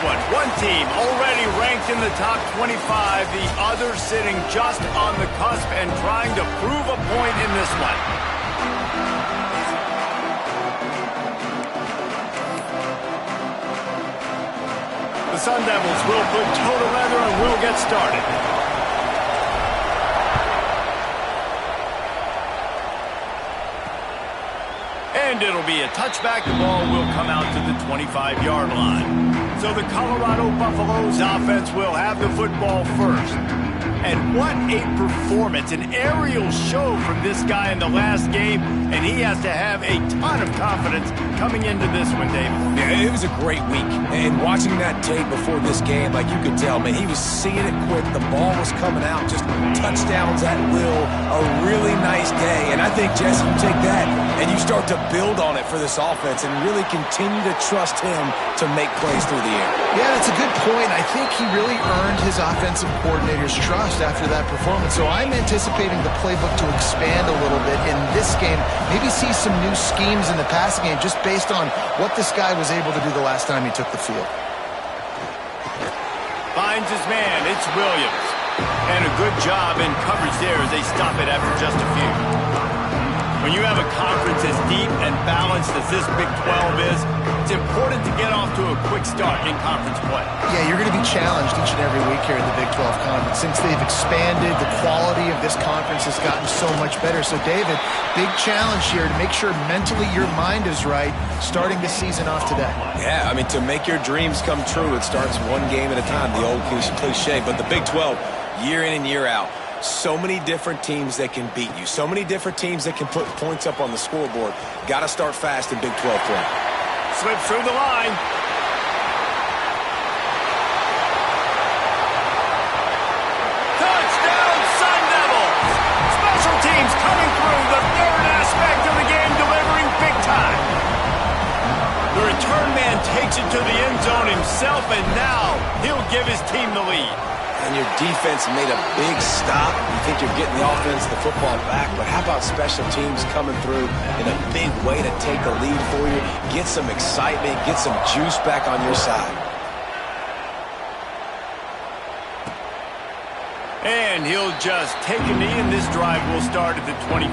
one. One team already ranked in the top 25, the other sitting just on the cusp and trying to prove a point in this one. The Sun Devils will put toe to leather and will get started. And it'll be a touchback. The ball will come out to the 25-yard line. So the Colorado Buffaloes offense will have the football first. And what a performance, an aerial show from this guy in the last game, and he has to have a ton of confidence coming into this one, David. Yeah, it was a great week, and watching that tape before this game, like you could tell, man, he was seeing it quick, the ball was coming out, just touchdowns at will, a really nice day, and I think, Jesse, you take that and you start to build on it for this offense and really continue to trust him to make plays through the air. Yeah, that's a good point. I think he really earned his offensive coordinator's trust after that performance. So I'm anticipating the playbook to expand a little bit in this game. Maybe see some new schemes in the passing game just based on what this guy was able to do the last time he took the field. Finds his man. It's Williams. And a good job in coverage there as they stop it after just a few. When you have a conference as deep and balanced as this Big 12 is, it's important to get off to a quick start in conference play. Yeah, you're going to be challenged each and every week here in the Big 12 Conference. Since they've expanded, the quality of this conference has gotten so much better. So, David, big challenge here to make sure mentally your mind is right starting the season off today. Yeah, I mean, to make your dreams come true, it starts one game at a time, the old cliche. But the Big 12, year in and year out, so many different teams that can beat you. So many different teams that can put points up on the scoreboard. Got to start fast in Big 12 play. Slips through the line. Touchdown, Sun Devils! Special teams coming through, the third aspect of the game, delivering big time. The return man takes it to the end zone himself, and now he'll give his team the lead. And your defense made a big stop. You think you're getting the offense, the football back, but how about special teams coming through in a big way to take the lead for you, get some excitement, get some juice back on your side. And he'll just take a knee, and this drive will start at the 25.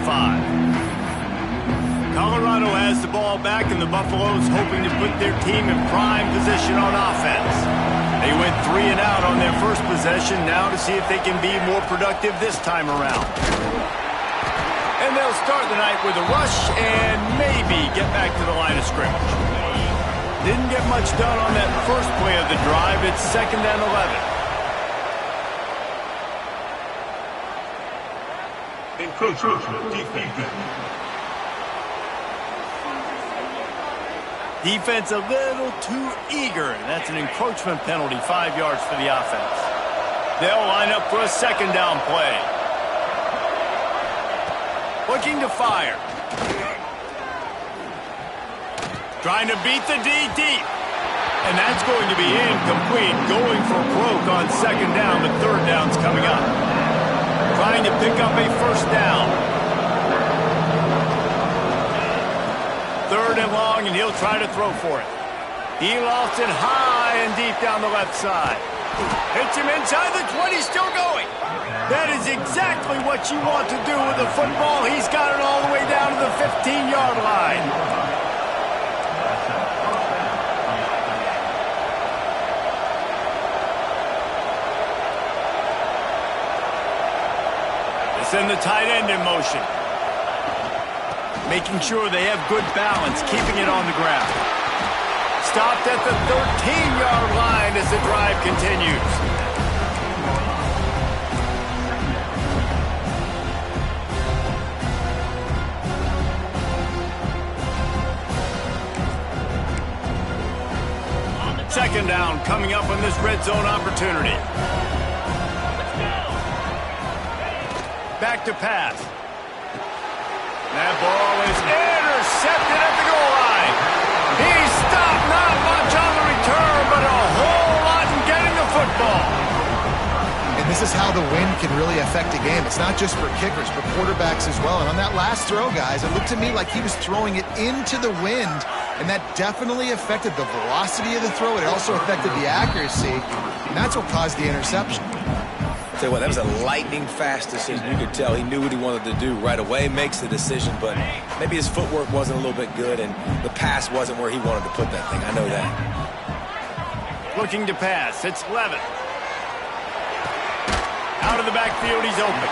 Colorado has the ball back, and the Buffaloes hoping to put their team in prime position on offense. They went 3 and out on their first possession, now to see if they can be more productive this time around. And they'll start the night with a rush and maybe get back to the line of scrimmage. Didn't get much done on that first play of the drive. It's 2nd and 11. Encroachment defense. Defense a little too eager. That's an encroachment penalty, 5 yards for the offense. They'll line up for a 2nd down play. Looking to fire. Trying to beat the D deep. And that's going to be incomplete. Going for broke on 2nd down, but 3rd down's coming up. Trying to pick up a 1st down. 3rd and long, and he'll try to throw for it. He lost it high and deep down the left side. Hits him inside the 20, still going. That is exactly what you want to do with the football. He's got it all the way down to the 15-yard line. They send the tight end in motion. Making sure they have good balance, keeping it on the ground. Stopped at the 13-yard line as the drive continues. Second down coming up on this red zone opportunity. Back to pass. That ball is intercepted at the goal line. He's stopped, not much on the return, but a whole lot in getting the football. And this is how the wind can really affect a game. It's not just for kickers, but quarterbacks as well. And on that last throw, guys, it looked to me like he was throwing it into the wind and that definitely affected the velocity of the throw. It also affected the accuracy, and that's what caused the interception. Tell you what, that was a lightning-fast decision. You could tell he knew what he wanted to do right away, makes the decision, but maybe his footwork wasn't a little bit good, and the pass wasn't where he wanted to put that thing. I know that. Looking to pass. It's Levitt. Out of the backfield, he's open.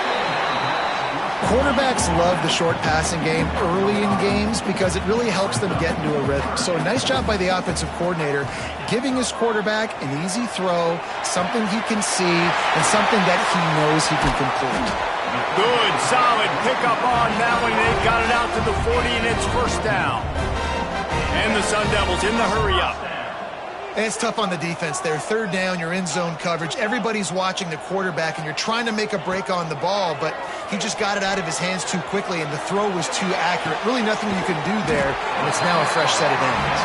Quarterbacks love the short passing game early in games because it really helps them get into a rhythm. So nice job by the offensive coordinator giving his quarterback an easy throw, something he can see, and something that he knows he can complete. Good, solid pickup on that one. They got it out to the 40, and it's first down. And the Sun Devils in the hurry-up. And it's tough on the defense there. Third down, you're in zone coverage. Everybody's watching the quarterback, and you're trying to make a break on the ball, but he just got it out of his hands too quickly, and the throw was too accurate. Really nothing you can do there, and it's now a fresh set of downs.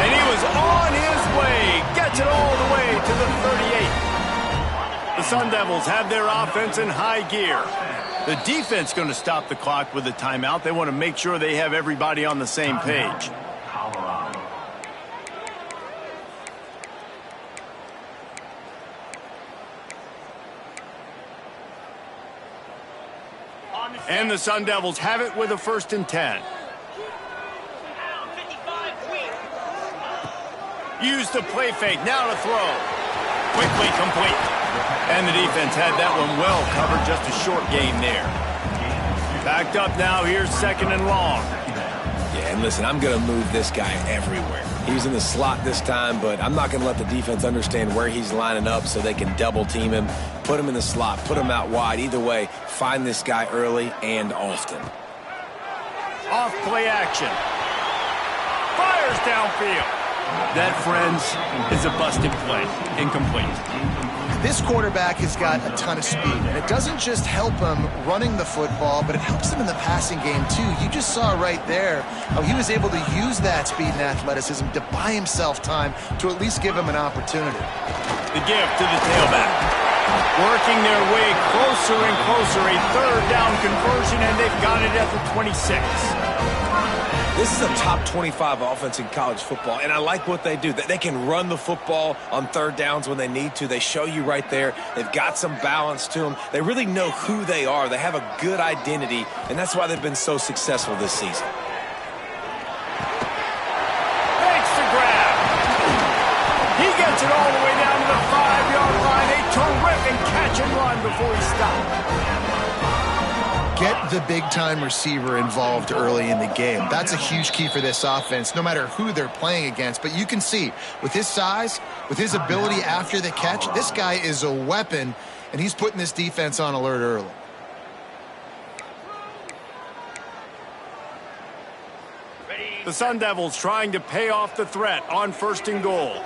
And he was on his way. Gets it all the way to the 38. The Sun Devils have their offense in high gear. The defense going to stop the clock with a timeout. They want to make sure they have everybody on the same page. And the Sun Devils have it with a 1st and 10. Use the play fake. Now to throw. Quickly complete. And the defense had that one well covered. Just a short gain there. Backed up now. Here's 2nd and long. Yeah, and listen, I'm going to move this guy everywhere. He's in the slot this time, but I'm not going to let the defense understand where he's lining up so they can double team him, put him in the slot, put him out wide. Either way, find this guy early and often. Off play action. Fires downfield. That, friends, is a busted play. Incomplete. This quarterback has got a ton of speed, and it doesn't just help him running the football, but it helps him in the passing game, too. You just saw right there how he was able to use that speed and athleticism to buy himself time to at least give him an opportunity. The gift to the tailback. Working their way closer and closer. A 3rd down conversion, and they've got it at the 26. This is a top 25 offense in college football, and I like what they do. They can run the football on 3rd downs when they need to. They show you right there. They've got some balance to them. They really know who they are. They have a good identity, and that's why they've been so successful this season. Makes the grab. He gets it all the way down to the 5-yard line. A terrific catch and run before he stopped. Get the big-time receiver involved early in the game. That's a huge key for this offense, no matter who they're playing against. But you can see, with his size, with his ability after the catch, this guy is a weapon, and he's putting this defense on alert early. The Sun Devils trying to pay off the threat on 1st and goal.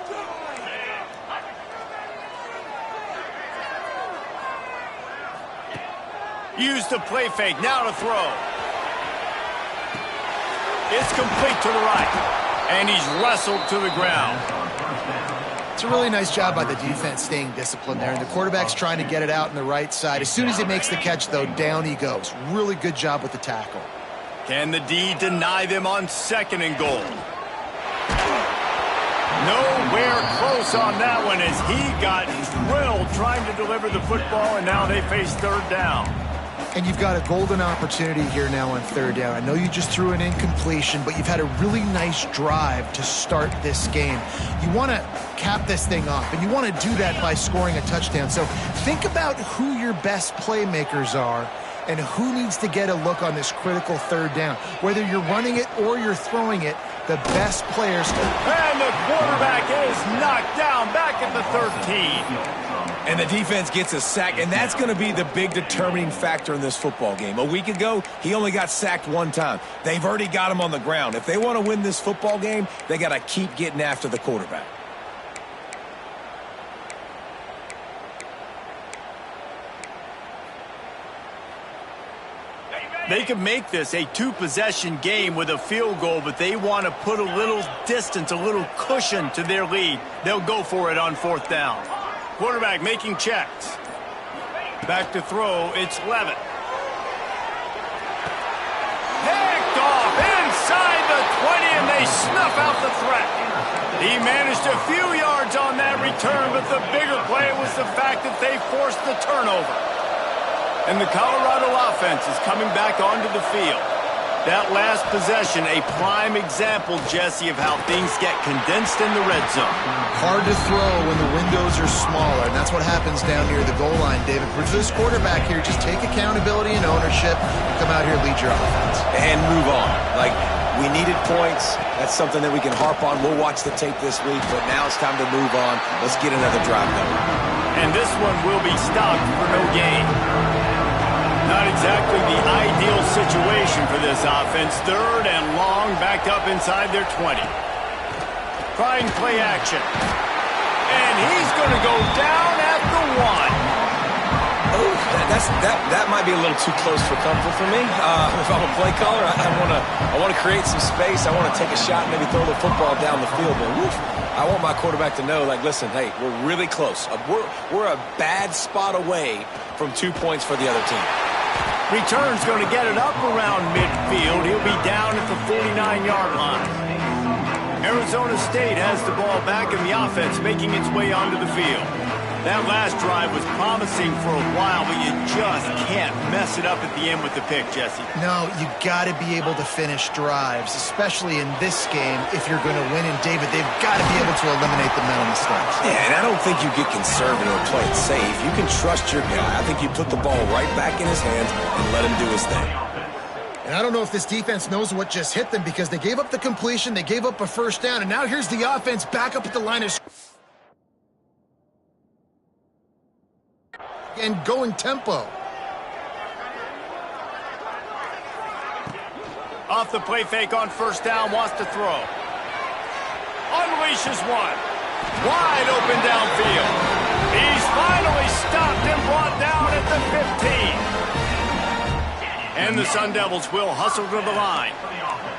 Use the play fake. Now to throw. It's complete to the right. And he's wrestled to the ground. It's a really nice job by the defense staying disciplined there. And the quarterback's trying to get it out on the right side. As soon as he makes the catch, though, down he goes. Really good job with the tackle. Can the D deny them on 2nd and goal? Nowhere close on that one as he got drilled trying to deliver the football, and now they face 3rd down. And you've got a golden opportunity here now on 3rd down. I know you just threw an incompletion, but you've had a really nice drive to start this game. You want to cap this thing off, and you want to do that by scoring a touchdown. So think about who your best playmakers are and who needs to get a look on this critical 3rd down. Whether you're running it or you're throwing it, the best players. And the quarterback is knocked down back at the 13. And the defense gets a sack, and that's going to be the big determining factor in this football game. A week ago, he only got sacked 1 time. They've already got him on the ground. If they want to win this football game, they got to keep getting after the quarterback. They can make this a 2-possession game with a field goal, but they want to put a little distance, a little cushion to their lead. They'll go for it on 4th down. Quarterback making checks. Back to throw, it's Levitt. Picked off inside the and they snuff out the threat. He managed a few yards on that return, but the bigger play was the fact that they forced the turnover. And the Colorado offense is coming back onto the field. That last possession, a prime example, Jesse, of how things get condensed in the red zone. Hard to throw when the windows are smaller, and that's what happens down near the goal line, David. For this quarterback here, just take accountability and ownership and come out here and lead your offense. And move on. Like, we needed points. That's something that we can harp on. We'll watch the tape this week, but now it's time to move on. Let's get another drive going. And this one will be stopped for no gain. Not exactly the ideal situation for this offense. 3rd and long, backed up inside their 20. Trying play action. And he's going to go down at the 1. Oh, that might be a little too close for comfort for me. If I'm a play caller, I want to create some space. I want to take a shot and maybe throw the football down the field. But woof, I want my quarterback to know, like, listen, hey, we're really close. We're a bad spot away from 2 points for the other team. Return's going to get it up around midfield. He'll be down at the 49-yard line. Arizona State has the ball back and the offense making its way onto the field. That last drive was promising for a while, but you just can't mess it up at the end with the pick, Jesse. No, you got to be able to finish drives, especially in this game if you're going to win. And, David, they've got to be able to eliminate the mental mistakes. Yeah, and I don't think you get conservative and play it safe. You can trust your guy. I think you put the ball right back in his hands and let him do his thing. And I don't know if this defense knows what just hit them because they gave up the completion, they gave up a first down, and now here's the offense back up at the line of and going tempo. Off the play fake on first down, wants to throw. Unleashes one. Wide open downfield. He's finally stopped and brought down at the 15. And the Sun Devils will hustle to the line.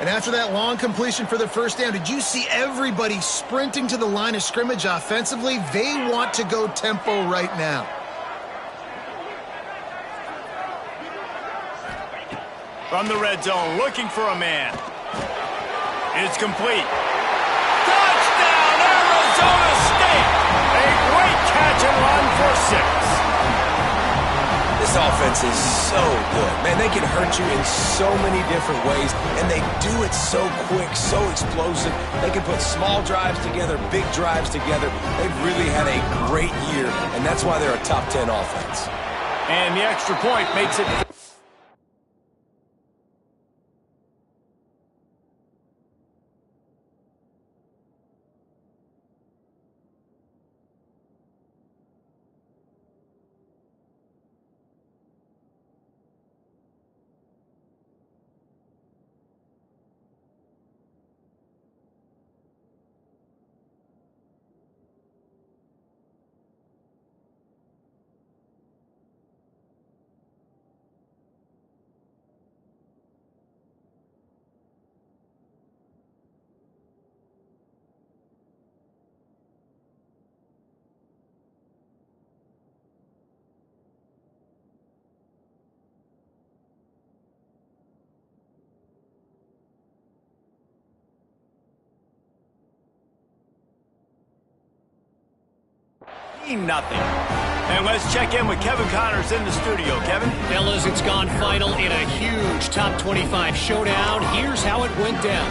And after that long completion for the first down, did you see everybody sprinting to the line of scrimmage offensively? They want to go tempo right now. From the red zone, looking for a man. It's complete. Touchdown, Arizona State! A great catch and run for 6. This offense is so good. Man, they can hurt you in so many different ways, and they do it so quick, so explosive. They can put small drives together, big drives together. They've really had a great year, and that's why they're a top 10 offense. And the extra point makes it... Nothing. And let's check in with Kevin Connors in the studio. Kevin? Fellas, it's gone final in a huge top 25 showdown. Here's how it went down.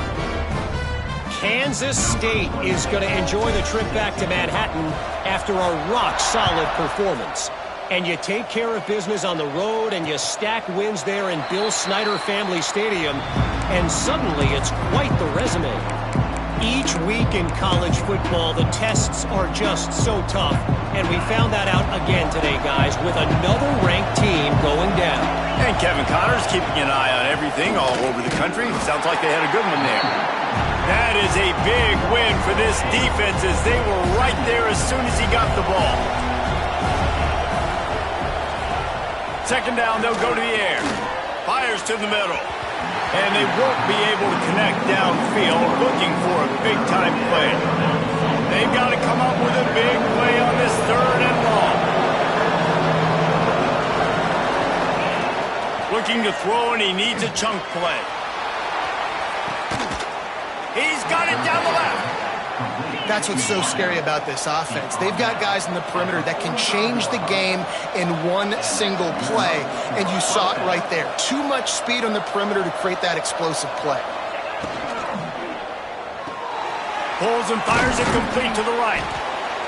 Kansas State is going to enjoy the trip back to Manhattan after a rock-solid performance. And you take care of business on the road and you stack wins there in Bill Snyder Family Stadium, and suddenly it's quite the resume. Each week in college football, the tests are just so tough, and we found that out again today, guys, with another ranked team going down. And Kevin Connors keeping an eye on everything all over the country. Sounds like they had a good one there. That is a big win for this defense as they were right there as soon as he got the ball. Second down, they'll go to the air. Fires to the middle. And they won't be able to connect downfield, looking for a big-time play. They've got to come up with a big play on this 3rd and long. Looking to throw, and he needs a chunk play. He's got it down the left. That's what's so scary about this offense. They've got guys in the perimeter that can change the game in one single play, and you saw it right there. Too much speed on the perimeter to create that explosive play. Pulls and fires it complete to the right.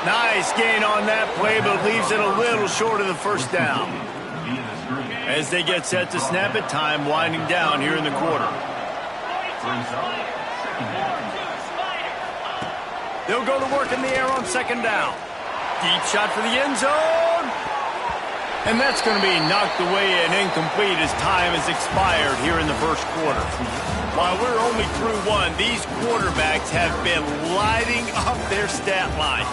Nice gain on that play, but leaves it a little short of the first down. As they get set to snap it, time winding down here in the quarter. They'll go to work in the air on second down. Deep shot for the end zone. And that's going to be knocked away and incomplete as time has expired here in the first quarter. While we're only through one, these quarterbacks have been lighting up their stat lines.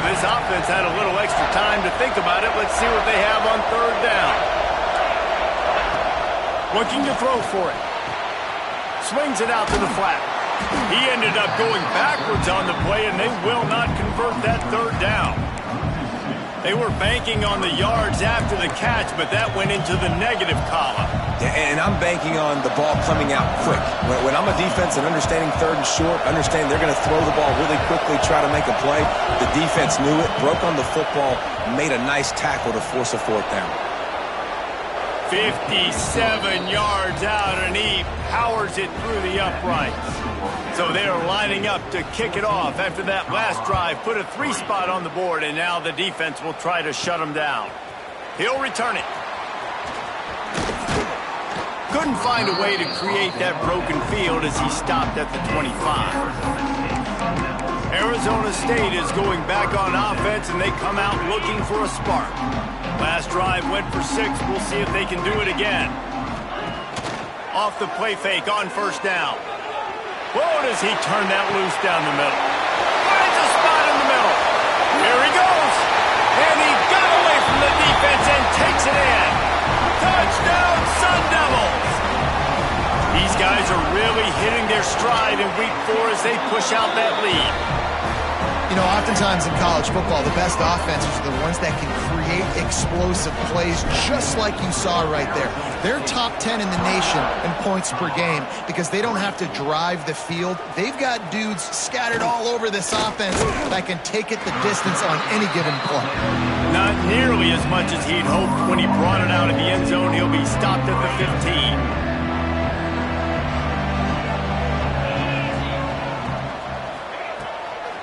This offense had a little extra time to think about it. Let's see what they have on third down. Looking to throw for it. Swings it out to the flat. He ended up going backwards on the play, and they will not convert that third down. They were banking on the yards after the catch, but that went into the negative column. And I'm banking on the ball coming out quick. When I'm a defense and understanding third and short, understand they're going to throw the ball really quickly, try to make a play. The defense knew it, broke on the football, made a nice tackle to force a fourth down. 57 yards out, and he powers it through the uprights. So they're lining up to kick it off after that last drive. Put a 3 spot on the board, and now the defense will try to shut him down. He'll return it. Couldn't find a way to create that broken field as he stopped at the 25. Arizona State is going back on offense, and they come out looking for a spark. Last drive went for 6. We'll see if they can do it again. Off the play fake on first down. Whoa, does he turn that loose down the middle. Finds a spot in the middle. Here he goes. And he got away from the defense and takes it in. Touchdown, Sun Devils. These guys are really hitting their stride in week 4 as they push out that lead. You know, oftentimes in college football, the best offenses are the ones that can create explosive plays just like you saw right there. They're top 10 in the nation in points per game because they don't have to drive the field. They've got dudes scattered all over this offense that can take it the distance on any given play. Not nearly as much as he'd hoped when he brought it out of the end zone. He'll be stopped at the 15.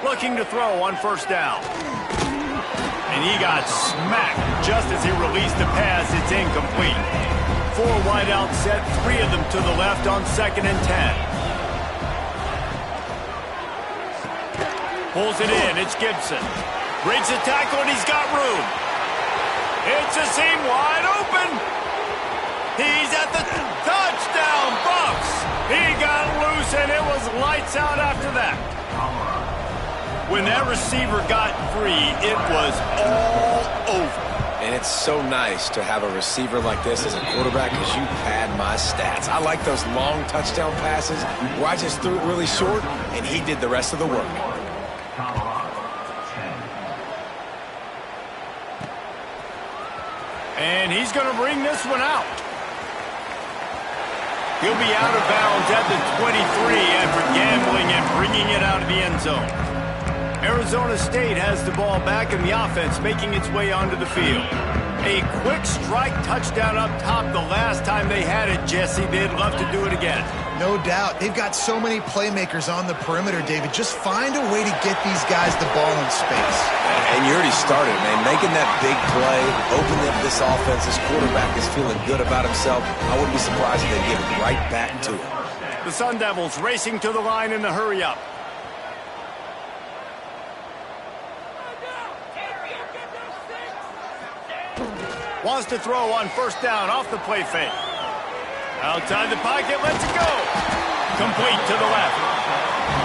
Looking to throw on first down. And he got smacked just as he released the pass. It's incomplete. 4 wideouts set, 3 of them to the left on 2nd and 10. Pulls it in. It's Gibson. Breaks a tackle, and he's got room. It's a seam wide open. He's at the touchdown, Bucks. He got loose, and it was lights out after that. When that receiver got free, it was all over. And it's so nice to have a receiver like this as a quarterback because you pad my stats. I like those long touchdown passes where I just threw it really short, and he did the rest of the work. And he's going to bring this one out. He'll be out of bounds at the 23 after gambling and bringing it out of the end zone. Arizona State has the ball back in the offense, making its way onto the field. A quick strike touchdown up top the last time they had it, Jesse. They'd love to do it again. No doubt. They've got so many playmakers on the perimeter, David. Just find a way to get these guys the ball in space. And you already started, man. Making that big play, opening up this offense. This quarterback is feeling good about himself. I wouldn't be surprised if they give it right back to him. The Sun Devils racing to the line in the hurry-up. Wants to throw on first down off the play fake. Outside the pocket, lets it go. Complete to the left.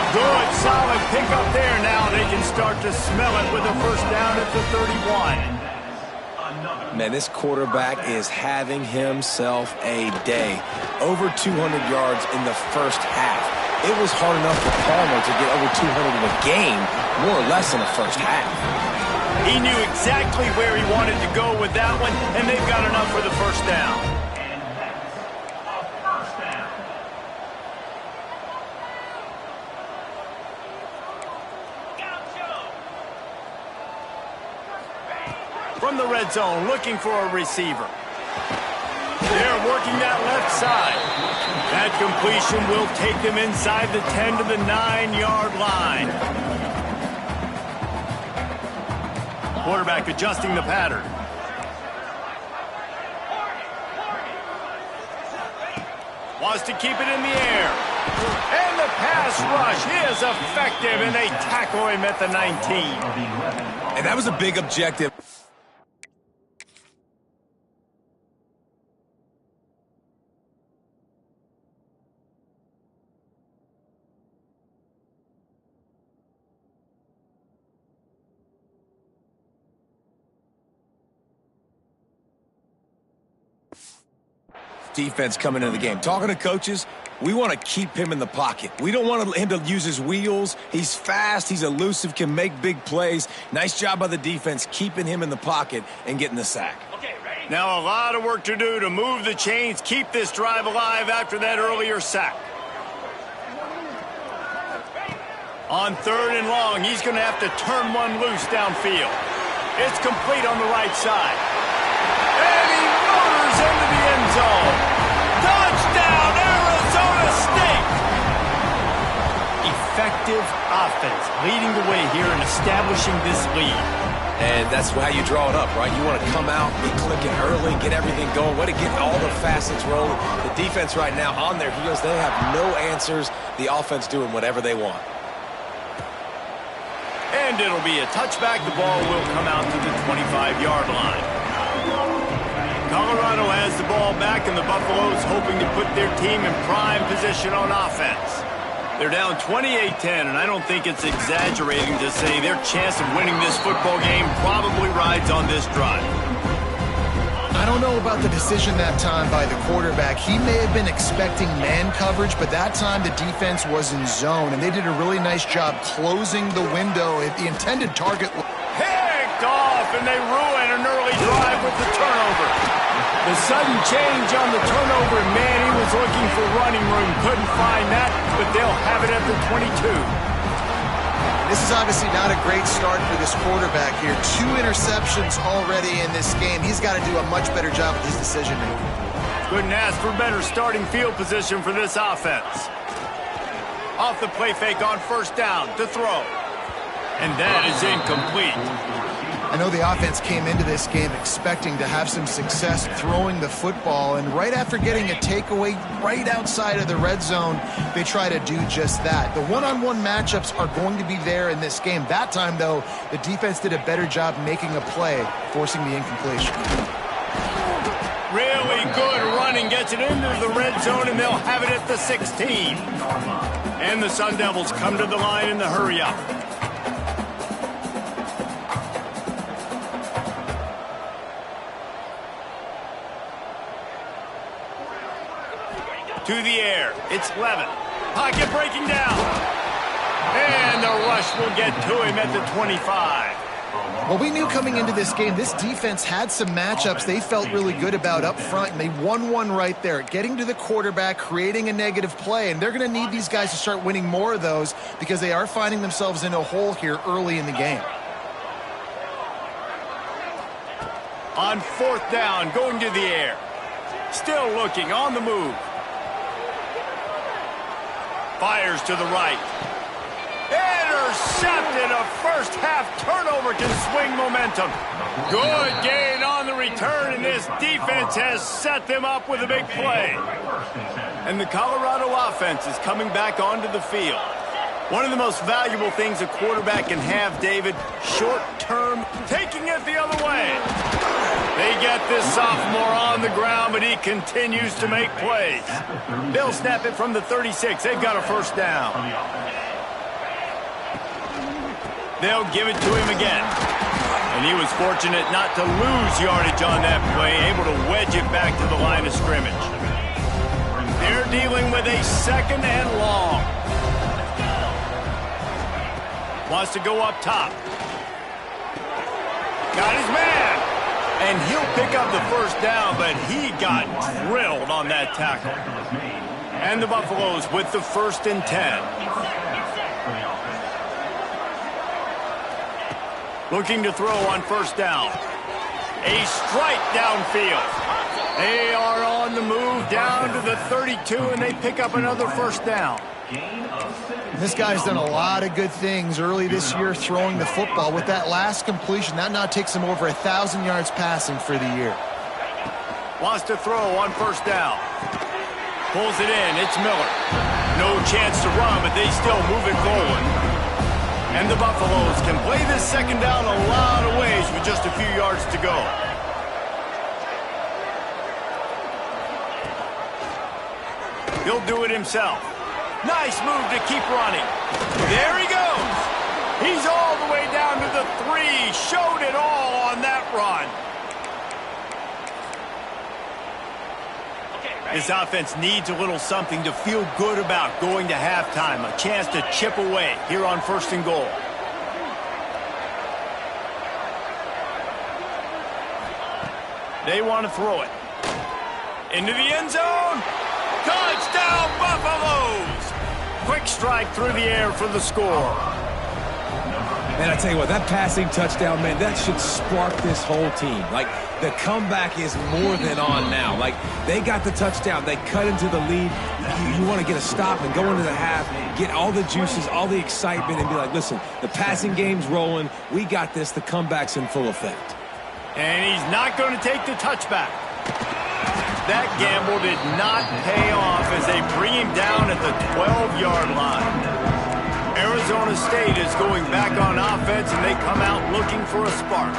Good, solid pickup there. Now they can start to smell it with a first down at the 31. Man, this quarterback is having himself a day. Over 200 yards in the first half. It was hard enough for Palmer to get over 200 in a game, more or less in the first half. He knew exactly where he wanted to go with that one, and they've got enough for the first down. From the red zone, looking for a receiver. They're working that left side. That completion will take them inside the 10 to the 9-yard line. Quarterback adjusting the pattern. Wants to keep it in the air. And the pass rush is effective, and they tackle him at the 19. And that was a big objective. Defense coming into the game. Talking to coaches, we want to keep him in the pocket. We don't want him to use his wheels. He's fast, he's elusive, can make big plays. Nice job by the defense keeping him in the pocket and getting the sack. Now a lot of work to do to move the chains, keep this drive alive after that earlier sack. On 3rd and long, he's going to have to turn one loose downfield. It's complete on the right side. And he motors into the end zone. Touchdown, Arizona State! Effective offense leading the way here and establishing this lead. And that's how you draw it up, right? You want to come out, be clicking early, get everything going, want to get all the facets rolling. The defense right now on their heels, they have no answers. The offense doing whatever they want. And it'll be a touchback. The ball will come out to the 25-yard line. Colorado has the ball back, and the Buffaloes hoping to put their team in prime position on offense. They're down 28-10, and I don't think it's exaggerating to say their chance of winning this football game probably rides on this drive. I don't know about the decision that time by the quarterback. He may have been expecting man coverage, but that time the defense was in zone, and they did a really nice job closing the window at the intended target. Picked off, and they ruin an early drive with the turnover. The sudden change on the turnover, man, he was looking for running room. Couldn't find that, but they'll have it at the 22. This is obviously not a great start for this quarterback here. 2 interceptions already in this game. He's got to do a much better job with his decision-making. Couldn't ask for better starting field position for this offense. Off the play fake on 1st down to throw. And that is incomplete. I know the offense came into this game expecting to have some success throwing the football, and right after getting a takeaway right outside of the red zone, they try to do just that. The one-on-one matchups are going to be there in this game. That time, though, the defense did a better job making a play, forcing the incompletion. Really good running, gets it into the red zone, and they'll have it at the 16. And the Sun Devils come to the line in the hurry-up. To the air, it's Levin. Pocket breaking down. And the rush will get to him at the 25. Well, we knew coming into this game, this defense had some matchups they felt really good about up front, and they won one right there, getting to the quarterback, creating a negative play, and they're going to need these guys to start winning more of those because they are finding themselves in a hole here early in the game. On 4th down, going to the air. Still looking, on the move. Fires to the right. Intercepted. A first-half turnover can swing momentum. Good gain on the return, and this defense has set them up with a big play. And the Colorado offense is coming back onto the field. One of the most valuable things a quarterback can have, David, short-term, taking it the other way. They get this sophomore on the ground, but he continues to make plays. They'll snap it from the 36. They've got a 1st down. They'll give it to him again. And he was fortunate not to lose yardage on that play, able to wedge it back to the line of scrimmage. They're dealing with a 2nd and long. Wants to go up top. Got his man. And he'll pick up the first down, but he got drilled on that tackle. And the Buffaloes with the 1st and 10. Looking to throw on 1st down. A strike downfield. They are on the move down to the 32, and they pick up another 1st down. This guy's done a lot of good things early this year throwing the football. With that last completion, that now takes him over 1,000 yards passing for the year. Wants to throw on 1st down. Pulls it in. It's Miller. No chance to run, but they still move it forward. And the Buffaloes can play this 2nd down a lot of ways with just a few yards to go. He'll do it himself. Nice move to keep running. There he goes. He's all the way down to the 3. Showed it all on that run. This offense needs a little something to feel good about going to halftime. A chance to chip away here on 1st and goal. They want to throw it. Into the end zone. Touchdown, Buffaloes! Quick strike through the air for the score. Man, I tell you what, that passing touchdown, man, that should spark this whole team. Like, the comeback is more than on now. Like, they got the touchdown. They cut into the lead. You want to get a stop and go into the half, get all the juices, all the excitement, and be like, listen, the passing game's rolling. We got this. The comeback's in full effect. And he's not going to take the touchback. That gamble did not pay off as they bring him down at the 12-yard line. Arizona State is going back on offense, and they come out looking for a spark.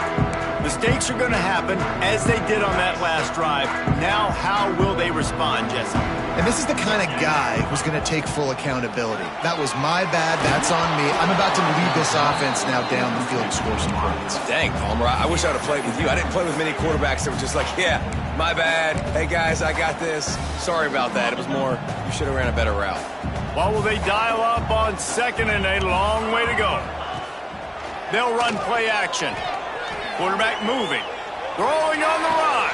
Mistakes are going to happen, as they did on that last drive. Now, how will they respond, Jesse? And this is the kind of guy who's going to take full accountability. That was my bad. That's on me. I'm about to lead this offense now down the field and score some points. Dang, Palmer, I wish I would have played with you. I didn't play with many quarterbacks that were just like, yeah, my bad. Hey, guys, I got this. Sorry about that. It was more, you should have ran a better route. Well, will they dial up on 2nd and a long way to go? They'll run play action. Quarterback moving. Throwing on the run.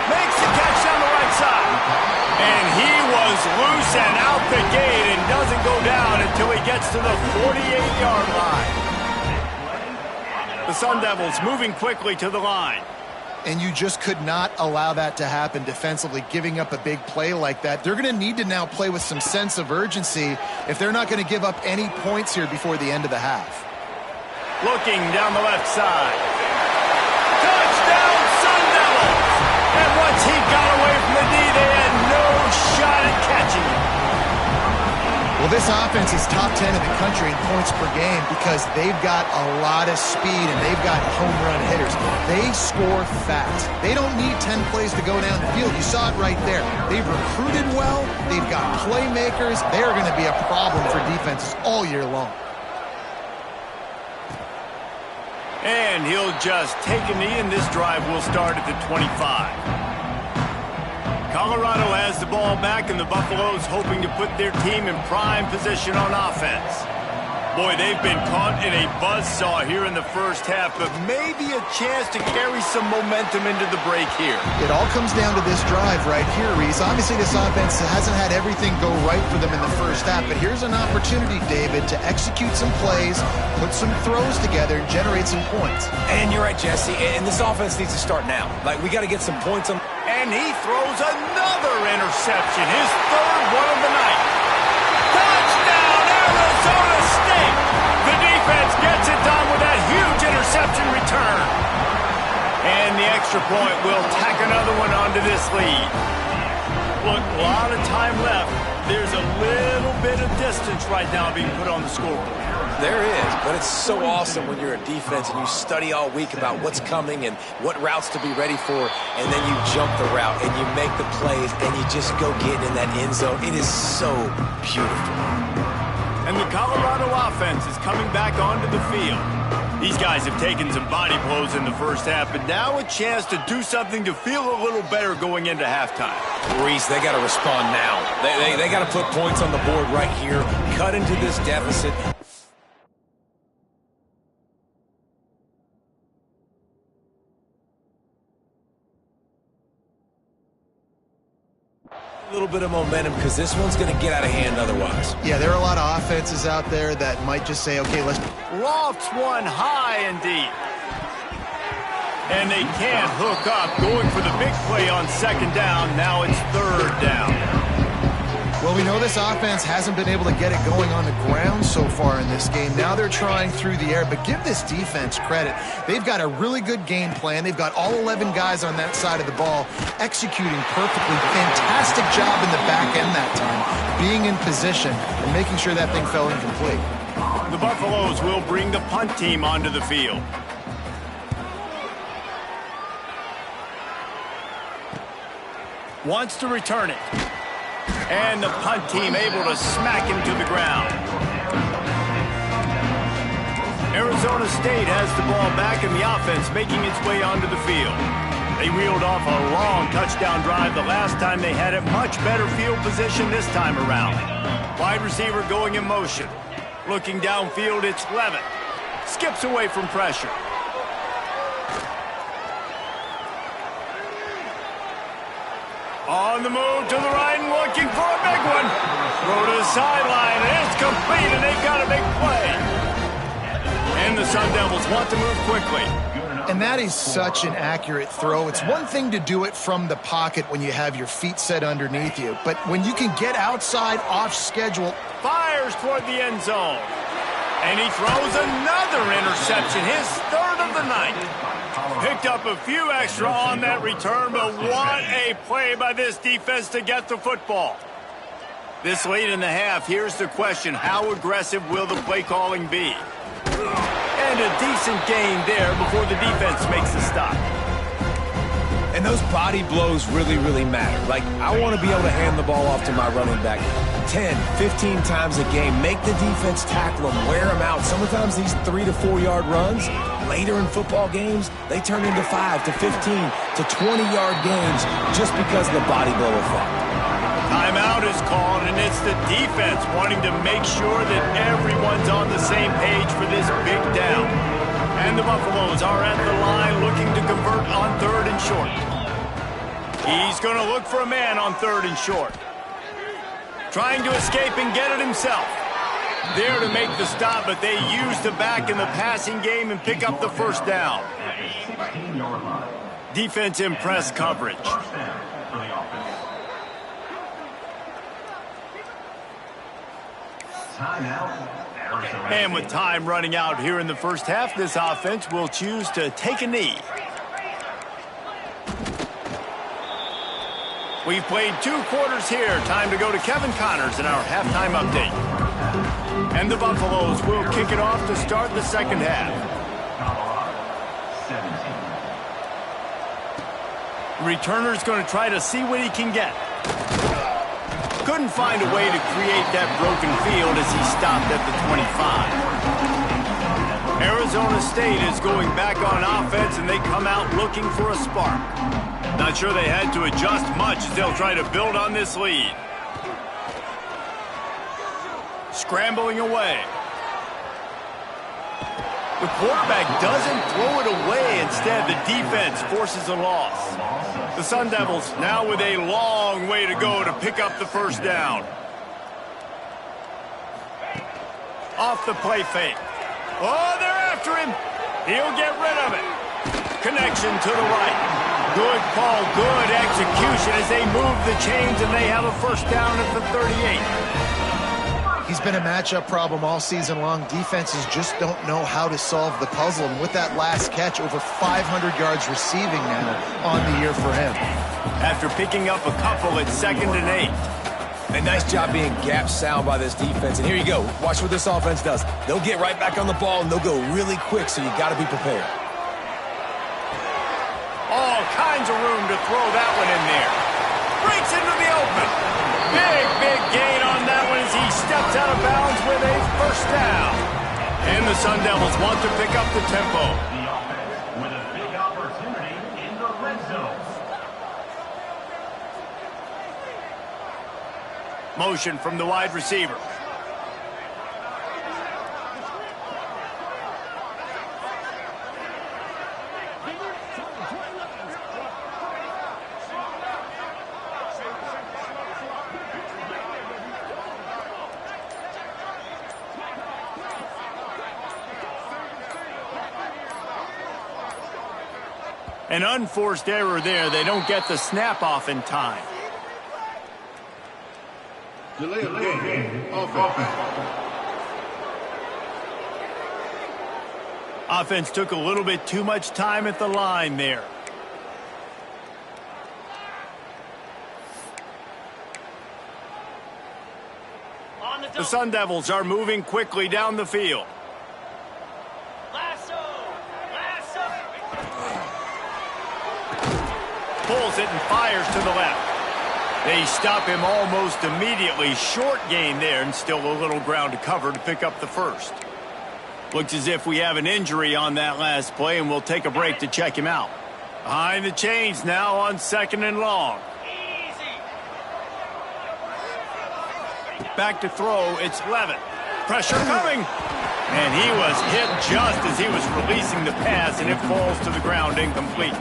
Makes the catch on the right side. And he was loose and out the gate and doesn't go down until he gets to the 48-yard line. The Sun Devils moving quickly to the line. And you just could not allow that to happen defensively, giving up a big play like that. They're going to need to now play with some sense of urgency if they're not going to give up any points here before the end of the half. Looking down the left side. Touchdown, Sun Devils! And once he got away from the knee, they had no shot at catching him. Well, this offense is top 10 in the country in points per game because they've got a lot of speed and they've got home run hitters. They score fast. They don't need 10 plays to go down the field. You saw it right there. They've recruited well. They've got playmakers. They are going to be a problem for defenses all year long. And he'll just take a knee, and this drive will start at the 25. Colorado has the ball back, and the Buffaloes hoping to put their team in prime position on offense. Boy, they've been caught in a buzzsaw here in the first half, but maybe a chance to carry some momentum into the break here. It all comes down to this drive right here, Reese. Obviously, this offense hasn't had everything go right for them in the first half, but here's an opportunity, David, to execute some plays, put some throws together, and generate some points. And you're right, Jesse, and this offense needs to start now. Like, we got to get some points on. And he throws another interception, his 3rd one of the night. Touchdown, Arizona State! The defense gets it done with that huge interception return. And the extra point will tack another one onto this lead. Look, a lot of time left. There's a little bit of distance right now being put on the scoreboard. There is, but it's so awesome when you're a defense and you study all week about what's coming and what routes to be ready for, and then you jump the route and you make the plays and you just go get in that end zone. It is so beautiful. And the Colorado offense is coming back onto the field. These guys have taken some body blows in the first half, but now a chance to do something to feel a little better going into halftime. Reese, they got to respond now. They got to put points on the board right here, cut into this deficit. A little bit of momentum because this one's going to get out of hand otherwise. Yeah, there are a lot of offenses out there that might just say, okay, let's... Lofts one high and deep. And they can't hook up. Going for the big play on second down. Now it's third down. Well, we know this offense hasn't been able to get it going on the ground so far in this game. Now they're trying through the air, but give this defense credit. They've got a really good game plan. They've got all 11 guys on that side of the ball executing perfectly. Fantastic job in the back end that time, being in position and making sure that thing fell incomplete. The Buffaloes will bring the punt team onto the field. Wants to return it. And the punt team able to smack him to the ground. Arizona State has the ball back in the offense, making its way onto the field. They reeled off a long touchdown drive the last time they had it. Much better field position this time around. Wide receiver going in motion. Looking downfield, it's Levitt. Skips away from pressure. On the move to the right and looking for a big one. Throw to the sideline, and it's complete, and they've got a big play. And the Sun Devils want to move quickly. And that is such an accurate throw. It's one thing to do it from the pocket when you have your feet set underneath you, but when you can get outside off schedule. Fires toward the end zone. And he throws another interception, his third of the night. Picked up a few extra on that return, but what a play by this defense to get the football. This late in the half, here's the question. How aggressive will the play calling be? And a decent gain there before the defense makes the stop. And those body blows really, really matter. Like, I want to be able to hand the ball off to my running back 10, 15 times a game. Make the defense tackle them, wear them out. Sometimes these 3 to 4 yard runs, later in football games, they turn into 5 to 15 to 20 yard games just because of the body blow effect. Timeout is called, and it's the defense wanting to make sure that everyone's on the same page for this big down. And the Buffaloes are at the line looking to convert on third and short. He's going to look for a man on third and short. Trying to escape and get it himself. There to make the stop, but they use the back in the passing game and pick up the first down. Defense in press coverage. And with time running out here in the first half, this offense will choose to take a knee. We've played 2 quarters here. Time to go to Kevin Connors in our halftime update. And the Buffaloes will kick it off to start the second half. Returner's going to try to see what he can get. Couldn't find a way to create that broken field as he stopped at the 25. Arizona State is going back on offense, and they come out looking for a spark. Not sure they had to adjust much as they'll try to build on this lead. Scrambling away. The quarterback doesn't throw it away. Instead, the defense forces a loss. The Sun Devils now with a long way to go to pick up the first down. Off the play fake. Oh, they're after him. He'll get rid of it. Connection to the right. Good call, good execution as they move the chains, and they have a first down at the 38. He's been a matchup problem all season long. Defenses just don't know how to solve the puzzle. And with that last catch, over 500 yards receiving now on the year for him. After picking up a couple at 2nd and 8. A nice job being gap sound by this defense. And here you go. Watch what this offense does. They'll get right back on the ball, and they'll go really quick, so you got to be prepared. All kinds of room to throw that one in there. Breaks into the open. Big gain on that one as he steps out of bounds with a first down. And the Sun Devils want to pick up the tempo. The offense with a big opportunity in the red zone. Motion from the wide receiver. An unforced error there. They don't get the snap off in time. Delay of game. Offense. Offense took a little bit too much time at the line there. The Sun Devils are moving quickly down the field. Pulls it and fires to the left. They stop him almost immediately. Short gain there and still a little ground to cover to pick up the first. Looks as if we have an injury on that last play, and we'll take a break to check him out. Behind the chains now on 2nd and long. Back to throw, it's Levin. Pressure coming. And he was hit just as he was releasing the pass, and it falls to the ground incomplete.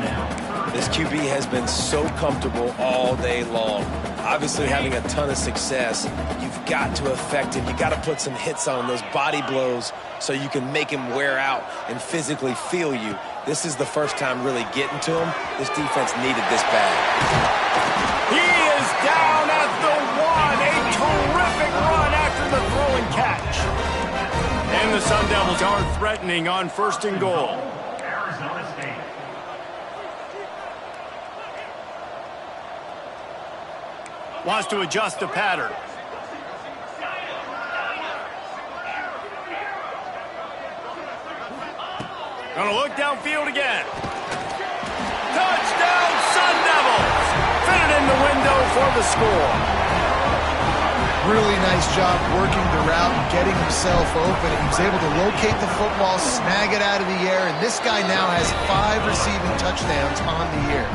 This QB has been so comfortable all day long. Obviously having a ton of success. You've got to affect him. You've got to put some hits on him, those body blows, so you can make him wear out and physically feel you. This is the first time really getting to him. This defense needed this bad. He is down at the 1. A terrific run after the throw and catch. And the Sun Devils are threatening on 1st and goal. Arizona State. Wants to adjust the pattern. Gonna look downfield again. Touchdown, Sun Devils! Fit it in the window for the score. Really nice job working the route and getting himself open. He was able to locate the football, snag it out of the air, and this guy now has 5 receiving touchdowns on the year.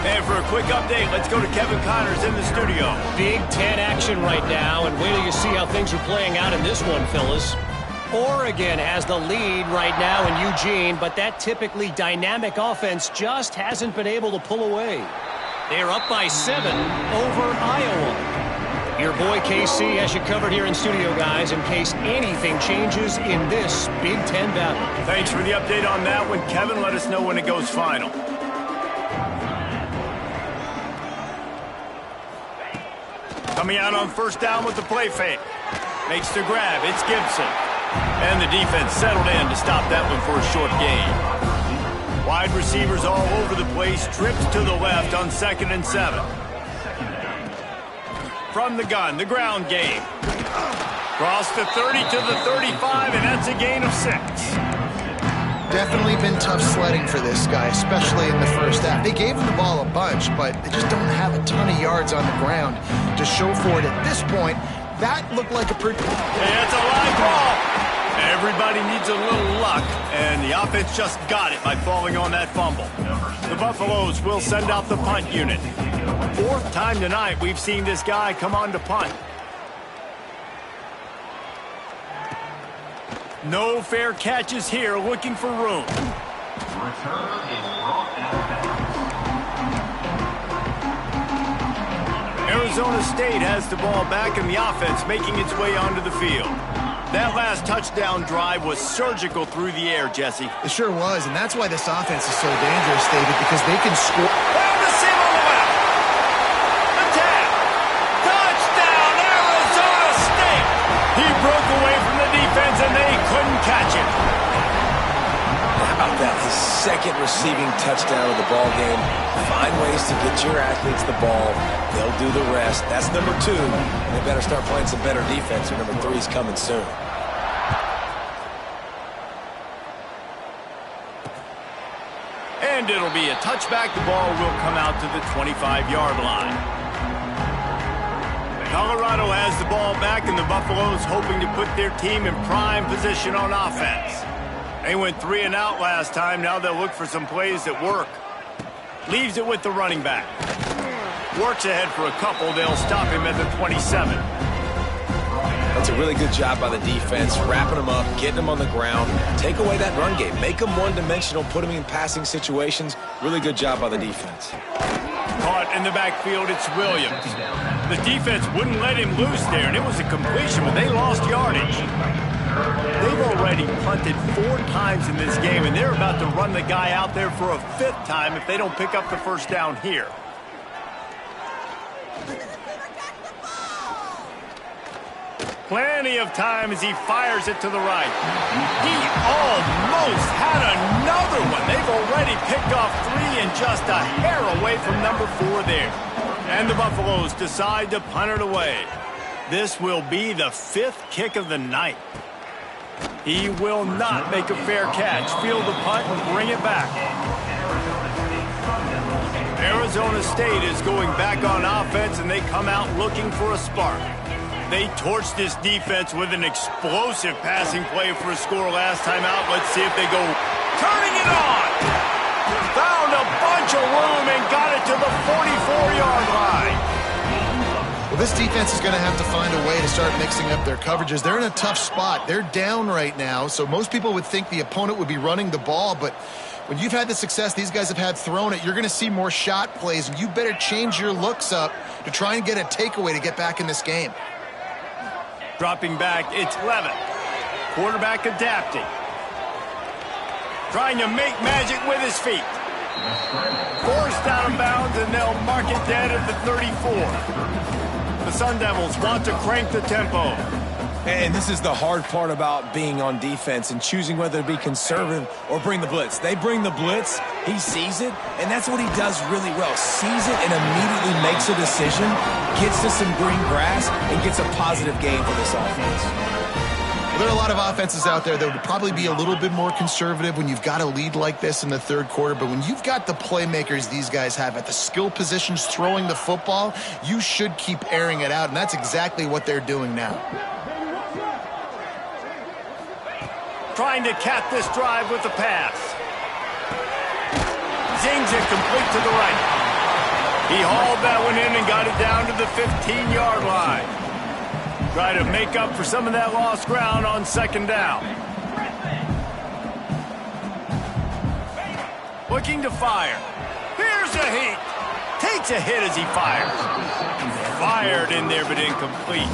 And for a quick update, let's go to Kevin Connors in the studio. Big Ten action right now, and wait till you see how things are playing out in this one, Phyllis. Oregon has the lead right now in Eugene, but that typically dynamic offense just hasn't been able to pull away. They're up by 7 over Iowa. Your boy KC has you covered here in studio, guys, in case anything changes in this Big Ten battle. Thanks for the update on that one, Kevin. Let us know when it goes final. Coming out on 1st down with the play fake. Makes the grab. It's Gibson. And the defense settled in to stop that one for a short gain. Wide receivers all over the place. Trips to the left on 2nd and 7. From the gun, the ground game. Cross the 30 to the 35, and that's a gain of 6. Definitely been tough sledding for this guy, especially in the first half. They gave him the ball a bunch, but they just don't have a ton of yards on the ground to show for it at this point. That looked like a pretty... Yeah, it's a live ball. Everybody needs a little luck, and the offense just got it by falling on that fumble. The Buffaloes will send out the punt unit. 4th time tonight we've seen this guy come on to punt. No fair catches here, looking for room. Return is brought out of bounds. Arizona State has the ball back and the offense making its way onto the field. That last touchdown drive was surgical through the air, Jesse. It sure was, and that's why this offense is so dangerous, David, because they can score. On the seam on the left. The tap. Touchdown, Arizona State. He broke away from the defense, and they couldn't catch him. How about that? His 2nd receiving touchdown of the ball game. Find ways to get your athletes the ball. They'll do the rest. That's number 2. They better start playing some better defense, or number 3 is coming soon. And it'll be a touchback. The ball will come out to the 25-yard line. Colorado has the ball back, and the Buffaloes hoping to put their team in prime position on offense. They went 3 and out last time. Now they'll look for some plays that work. Leaves it with the running back. Works ahead for a couple. They'll stop him at the 27. That's a really good job by the defense, wrapping them up, getting them on the ground. Take away that run game. Make them one-dimensional, put them in passing situations. Really good job by the defense. Caught in the backfield, it's Williams. The defense wouldn't let him loose there, and it was a completion, but they lost yardage. They've already punted 4 times in this game, and they're about to run the guy out there for a 5th time if they don't pick up the first down here. Plenty of time as he fires it to the right. He almost had another one. They've already picked off 3 and just a hair away from number 4 there. And the Buffaloes decide to punt it away. This will be the 5th kick of the night. He will not make a fair catch. Field the punt and bring it back. Arizona State is going back on offense, and they come out looking for a spark. They torched this defense with an explosive passing play for a score last time out. Let's see if they go turning it on. Found a bunch of room and got it to the 44-yard line. Well, this defense is going to have to find a way to start mixing up their coverages. They're in a tough spot. They're down right now, so most people would think the opponent would be running the ball, but when you've had the success these guys have had throwing it, you're going to see more shot plays, and you better change your looks up to try and get a takeaway to get back in this game. Dropping back, it's Levitt. Quarterback adapting. Trying to make magic with his feet. Forced out of bounds, and they'll mark it dead at the 34. The Sun Devils want to crank the tempo. And this is the hard part about being on defense and choosing whether to be conservative or bring the blitz. They bring the blitz, he sees it, and that's what he does really well. Sees it and immediately makes a decision, gets to some green grass, and gets a positive gain for this offense. Well, there are a lot of offenses out there that would probably be a little bit more conservative when you've got a lead like this in the 3rd quarter, but when you've got the playmakers these guys have at the skill positions throwing the football, you should keep airing it out, and that's exactly what they're doing now. Trying to cap this drive with the pass. Zings it complete to the right. He hauled that one in and got it down to the 15-yard line. Try to make up for some of that lost ground on 2nd down. Looking to fire. Here's a heat. Takes a hit as he fires. Fired in there, but incomplete.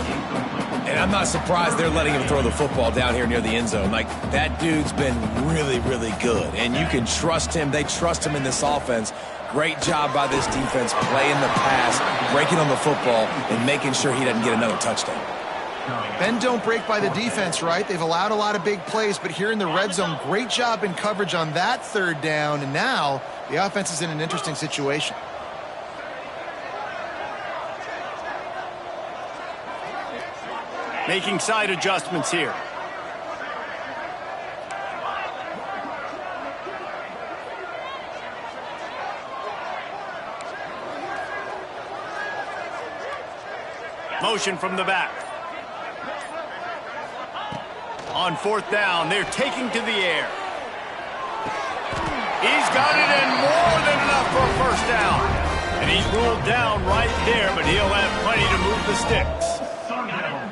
And I'm not surprised they're letting him throw the football down here near the end zone. Like, that dude's been really, really good. And you can trust him. They trust him in this offense. Great job by this defense playing the pass, breaking on the football, and making sure he doesn't get another touchdown. Bend don't break by the defense, right? They've allowed a lot of big plays, but here in the red zone, great job in coverage on that 3rd down. And now the offense is in an interesting situation. Making side adjustments here. Motion from the back. On 4th down, they're taking to the air. He's got it in more than enough for a 1st down. And he's ruled down right there, but he'll have plenty to move the sticks.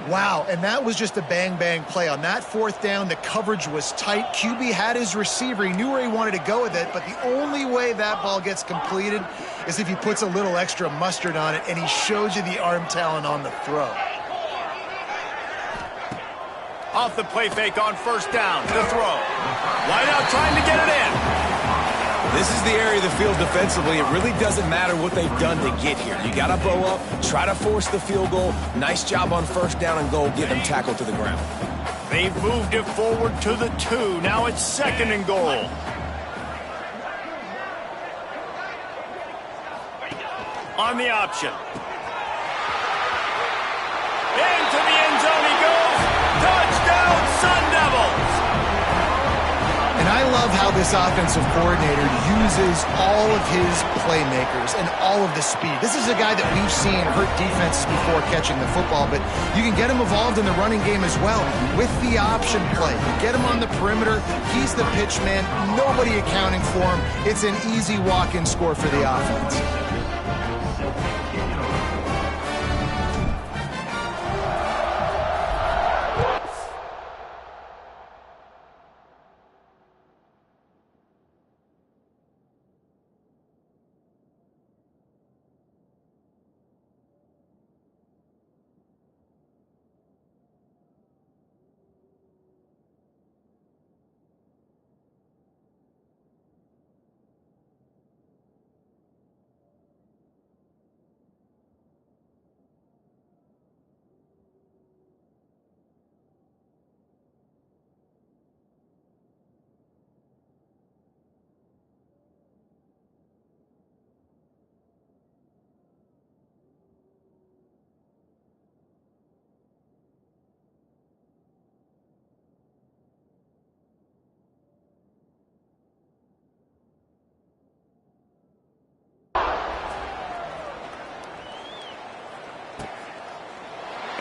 Wow, and that was just a bang-bang play. On that 4th down, the coverage was tight. QB had his receiver. He knew where he wanted to go with it, but the only way that ball gets completed is if he puts a little extra mustard on it, and he shows you the arm talent on the throw. Off the play fake on 1st down, the throw. Wide out trying to get it in. This is the area of the field defensively. It really doesn't matter what they've done to get here. You got to bow up, try to force the field goal. Nice job on 1st down and goal, get them tackled to the ground. They've moved it forward to the 2. Now it's 2nd and goal. On the option. Into the end zone he goes. Touchdown, Sun Devils! And I love how this offensive coordinator uses all of his playmakers and all of the speed. This is a guy that we've seen hurt defenses before catching the football, but you can get him involved in the running game as well with the option play. You get him on the perimeter, he's the pitch man, nobody accounting for him. It's an easy walk-in score for the offense.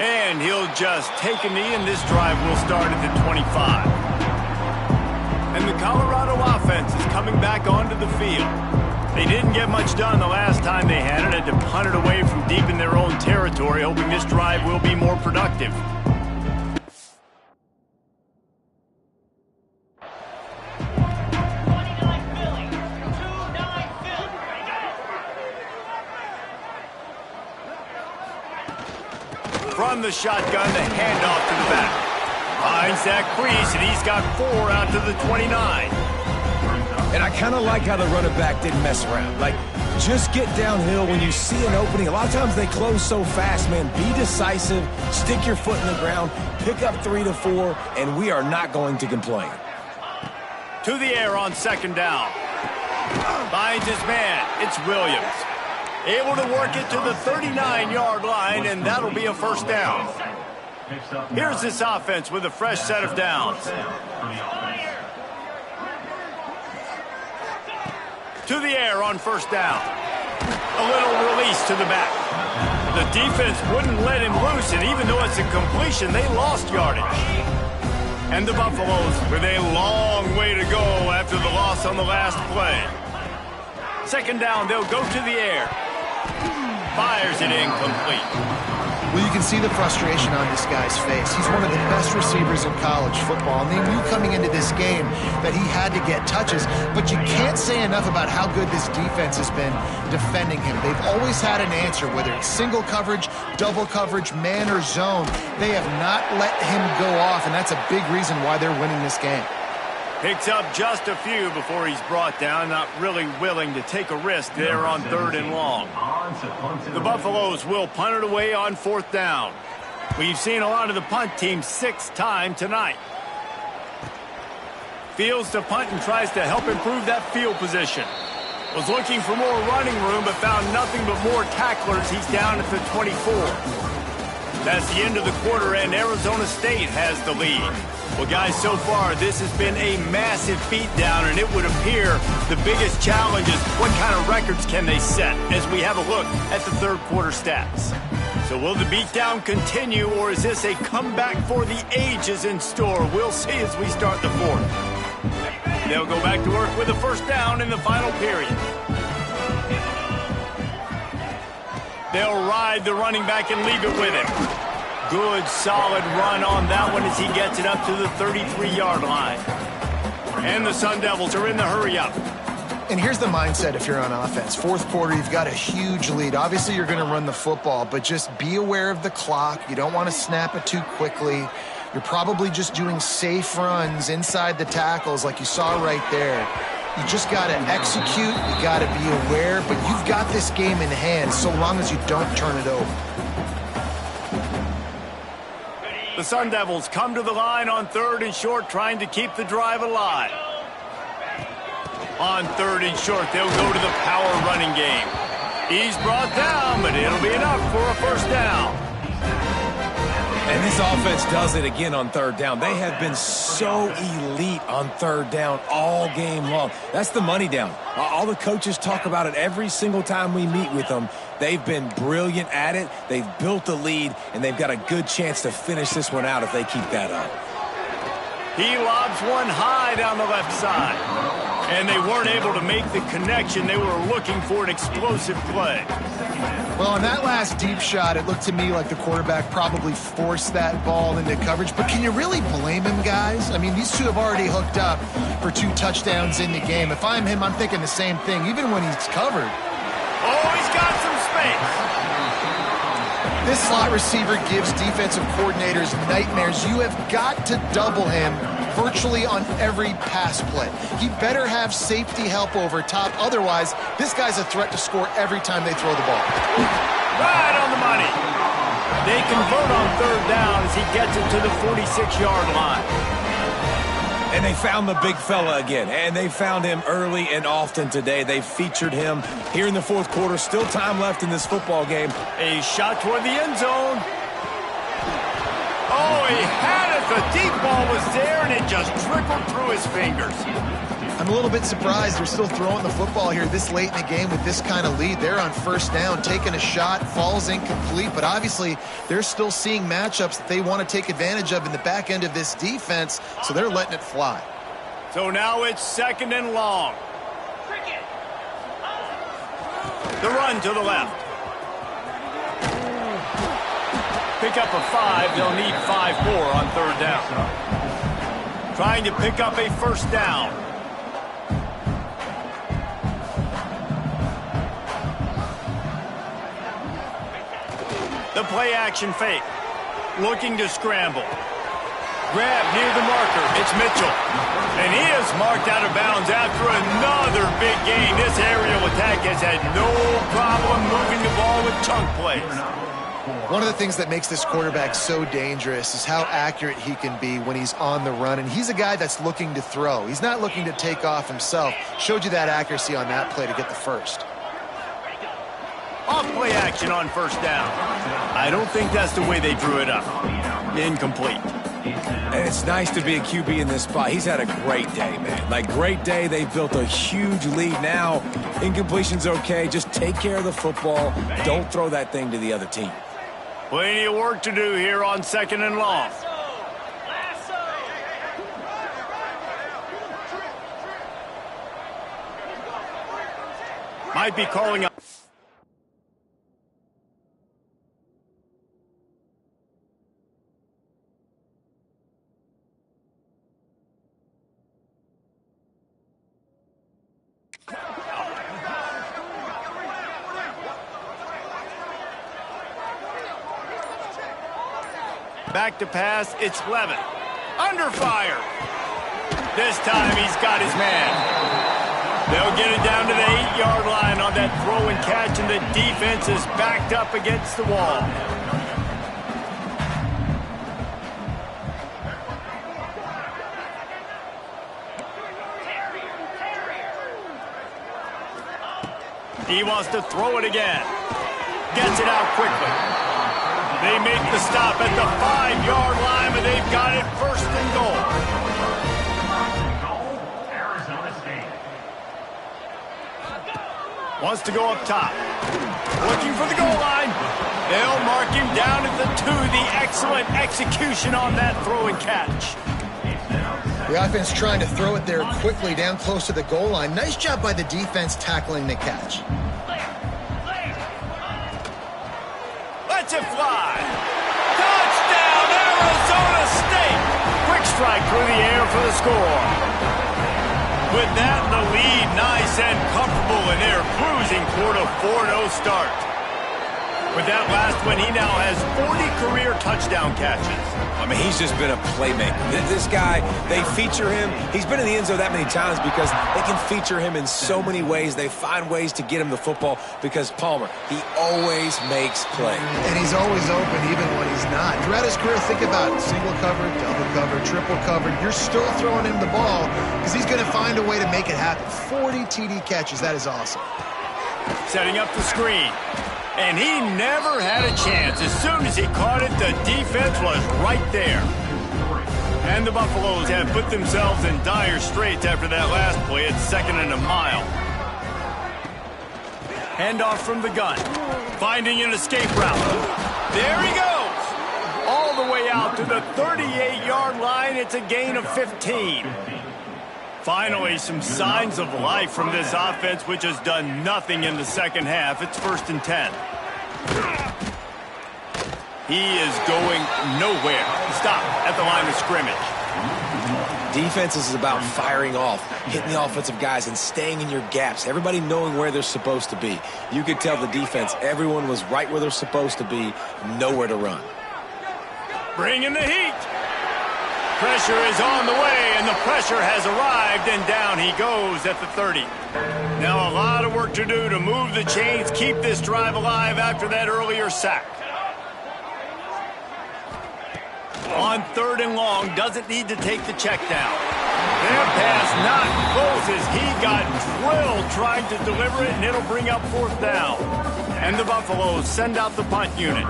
And he'll just take a knee, and this drive will start at the 25. And the Colorado offense is coming back onto the field. They didn't get much done the last time they had it. Had to punt it away from deep in their own territory, hoping this drive will be more productive. From the shotgun, the handoff to the back. Finds that crease, and he's got 4 out to the 29. And I kind of like how the running back didn't mess around. Like, just get downhill when you see an opening. A lot of times they close so fast, man. Be decisive, stick your foot in the ground, pick up 3 to 4, and we are not going to complain. To the air on second down. Finds his man. It's Williams. Able to work it to the 39-yard line, and that'll be a first down. Here's this offense with a fresh set of downs. To the air on first down. A little release to the back. The defense wouldn't let him loose, and even though it's a completion, they lost yardage. And the Buffaloes with a long way to go after the loss on the last play. Second down, they'll go to the air. Fires it incomplete. Well, you can see the frustration on this guy's face. He's one of the best receivers in college football, and they knew coming into this game that he had to get touches, but you can't say enough about how good this defense has been defending him. They've always had an answer, whether it's single coverage, double coverage, man or zone. They have not let him go off, and that's a big reason why they're winning this game. Picks up just a few before he's brought down, not really willing to take a risk there on 3rd and long. The Buffaloes will punt it away on 4th down. We've seen a lot of the punt team 6th time tonight. Fields to punt and tries to help improve that field position. Was looking for more running room but found nothing but more tacklers. He's down at the 24. That's the end of the quarter, and Arizona State has the lead. Well, guys, so far, this has been a massive beatdown, and it would appear the biggest challenge is what kind of records can they set as we have a look at the 3rd quarter stats. So will the beatdown continue, or is this a comeback for the ages in store? We'll see as we start the 4th. They'll go back to work with a first down in the final period. They'll ride the running back and leave it with him. Good, solid run on that one as he gets it up to the 33-yard line. And the Sun Devils are in the hurry-up. And here's the mindset if you're on offense. 4th quarter, you've got a huge lead. Obviously, you're going to run the football, but just be aware of the clock. You don't want to snap it too quickly. You're probably just doing safe runs inside the tackles like you saw right there. You just got to execute. You got to be aware, but you've got this game in hand so long as you don't turn it over. The Sun Devils come to the line on 3rd and short, trying to keep the drive alive. On 3rd and short, they'll go to the power running game. He's brought down, but it'll be enough for a first down. And this offense does it again on 3rd down. They have been so elite on 3rd down all game long. That's the money down. All the coaches talk about it every single time we meet with them. They've been brilliant at it. They've built a lead, and they've got a good chance to finish this one out if they keep that up. He lobs one high down the left side. And they weren't able to make the connection. They were looking for an explosive play. Well, on that last deep shot, it looked to me like the quarterback probably forced that ball into coverage. But can you really blame him, guys? I mean, these two have already hooked up for 2 touchdowns in the game. If I'm him, I'm thinking the same thing, even when he's covered. Oh, he's got some space. This slot receiver gives defensive coordinators nightmares. You have got to double him virtually on every pass play. He better have safety help over top. Otherwise, this guy's a threat to score every time they throw the ball. Right on the money. They convert on 3rd down as he gets it to the 46-yard line. And they found the big fella again, and they found him early and often today. They featured him here in the 4th quarter. Still time left in this football game. A shot toward the end zone. Oh, he had it. The deep ball was there, and it just trickled through his fingers. I'm a little bit surprised they're still throwing the football here this late in the game with this kind of lead. They're on first down, taking a shot, falls incomplete, but obviously they're still seeing matchups that they want to take advantage of in the back end of this defense, so they're letting it fly. So now it's 2nd and long. The run to the left. Pick up a 5. They'll need 5 more on 3rd down. Trying to pick up a 1st down. The play action fake. Looking to scramble. Grab near the marker. It's Mitchell. And he is marked out of bounds after another big gain. This aerial attack has had no problem moving the ball with chunk plays. One of the things that makes this quarterback so dangerous is how accurate he can be when he's on the run. And he's a guy that's looking to throw. He's not looking to take off himself. Showed you that accuracy on that play to get the first. Off play action on 1st down. I don't think that's the way they drew it up. Incomplete. And it's nice to be a QB in this spot. He's had a great day, man. Like, great day. They've built a huge lead now. Incompletion's okay. Just take care of the football. Don't throw that thing to the other team. Plenty of work to do here on 2nd and long. Might be calling up. Back to pass, it's Levin. Under fire. This time he's got his man. They'll get it down to the 8-yard line on that throw and catch, and the defense is backed up against the wall. He wants to throw it again. Gets it out quickly. They make the stop at the 5-yard line, but they've got it 1st and goal. Arizona State. Wants to go up top. Looking for the goal line. They'll mark him down at the 2. The excellent execution on that throw and catch. The offense trying to throw it there quickly down close to the goal line. Nice job by the defense tackling the catch. Lets it fly. Touchdown, Arizona State. Quick strike through the air for the score. With that in the lead, nice and comfortable in their cruising toward a 4-0 start. With that last one, he now has 40 career touchdown catches. I mean, he's just been a playmaker. This guy, they feature him. He's been in the end zone that many times because they can feature him in so many ways. They find ways to get him the football because Palmer, he always makes plays. And he's always open even when he's not. Throughout his career, think about it. Single cover, double cover, triple cover. You're still throwing him the ball because he's going to find a way to make it happen. 40 TD catches. That is awesome. Setting up the screen. And he never had a chance. As soon as he caught it, the defense was right there. And the Buffaloes have put themselves in dire straits after that last play at 2nd and a mile. Handoff from the gun. Finding an escape route. There he goes. All the way out to the 38-yard line. It's a gain of 15. Finally, some signs of life from this offense, which has done nothing in the second half. It's 1st and 10. He is going nowhere. Stop at the line of scrimmage. Defense is about firing off, hitting the offensive guys, and staying in your gaps. Everybody knowing where they're supposed to be. You could tell the defense, everyone was right where they're supposed to be, nowhere to run. Bringing the heat. Pressure is on the way, and the pressure has arrived, and down he goes at the 30. Now a lot of work to do to move the chains, keep this drive alive after that earlier sack. On 3rd and long, doesn't need to take the check down. Their pass not close as he got drilled trying to deliver it, and it'll bring up 4th down. And the Buffaloes send out the punt unit.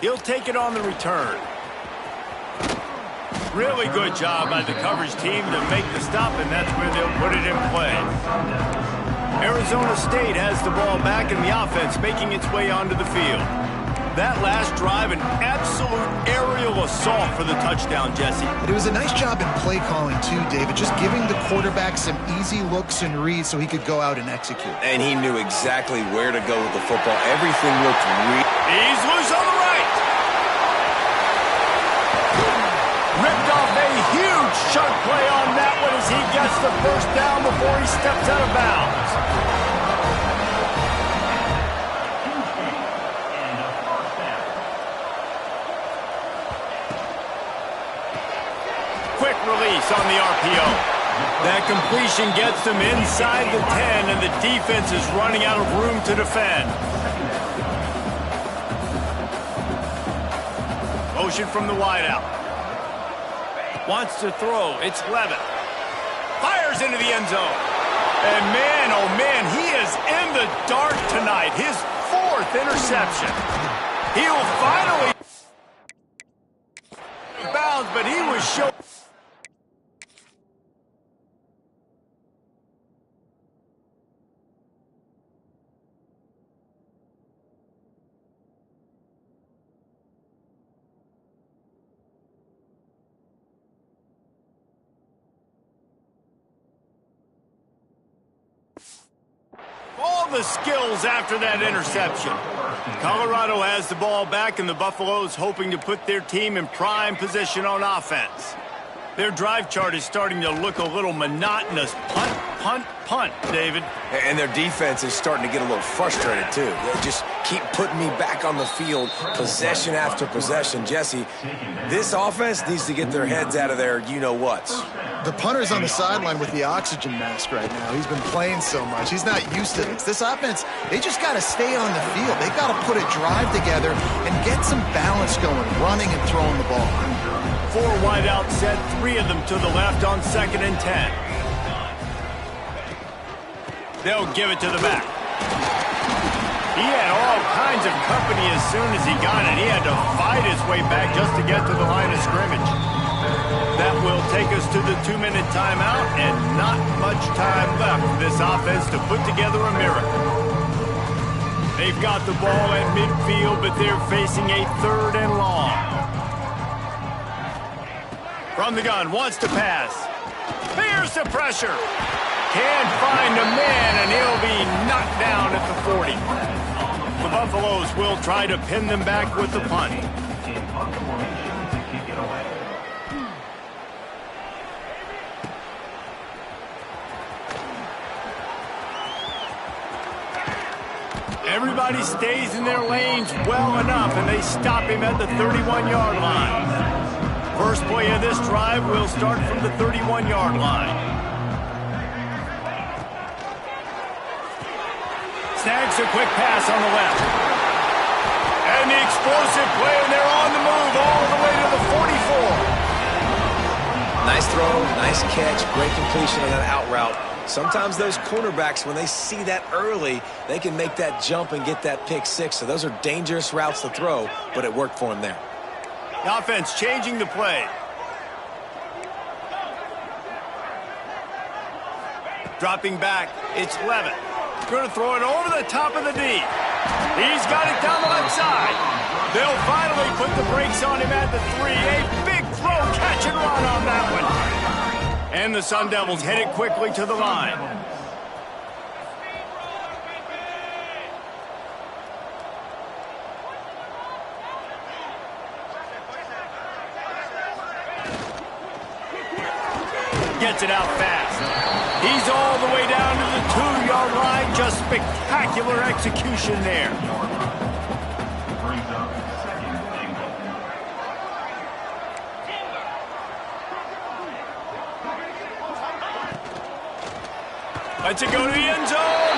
He'll take it on the return. Really good job by the coverage team to make the stop, and that's where they'll put it in play. Arizona State has the ball back in the offense, making its way onto the field. That last drive, an absolute aerial assault for the touchdown, Jesse. But it was a nice job in play calling, too, David, just giving the quarterback some easy looks and reads so he could go out and execute. And he knew exactly where to go with the football. Everything looked real. He's loose on the right. Ripped off a huge chunk play on that one as he gets the first down before he steps out of bounds. Quick release on the RPO. That completion gets them inside the 10, and the defense is running out of room to defend. Motion from the wideout. Wants to throw. It's Levin. Fires into the end zone. And man, oh man, he is in the dark tonight. His 4th interception. He'll finally bounds, but he was showing. All the skills after that interception. Colorado has the ball back, and the Buffaloes hoping to put their team in prime position on offense. Their drive chart is starting to look a little monotonous. Punt, punt, punt, David. And their defense is starting to get a little frustrated, too. They just keep putting me back on the field, possession after possession. Jesse, this offense needs to get their heads out of their you-know-whats. The punter's on the sideline with the oxygen mask right now. He's been playing so much. He's not used to this. This offense, they just got to stay on the field. They've got to put a drive together and get some balance going, running and throwing the ball. 4 wideout set, 3 of them to the left on 2nd and 10. They'll give it to the back. He had all kinds of company as soon as he got it. He had to fight his way back just to get to the line of scrimmage. That will take us to the 2-minute timeout, and not much time left for this offense to put together a miracle. They've got the ball at midfield, but they're facing a 3rd and long. From the gun, wants to pass. Here's the pressure. Can't find a man, and he'll be knocked down at the 40. The Buffaloes will try to pin them back with the punt. Everybody stays in their lanes well enough, and they stop him at the 31-yard line. First play of this drive will start from the 31-yard line. Snags a quick pass on the left. And the explosive play, and they're on the move all the way to the 44. Nice throw, nice catch, great completion on that out route. Sometimes those cornerbacks, when they see that early, they can make that jump and get that pick 6. So those are dangerous routes to throw, but it worked for him there. The offense changing the play. Dropping back, it's Levin. Going to throw it over the top of the D. He's got it down the left side. They'll finally put the brakes on him at the 3. A big throw, catch and run on that one. And the Sun Devils headed quickly to the line. Gets it out fast. He's all the way down to the 2-yard line. Just spectacular execution there. Lets it go to the end zone.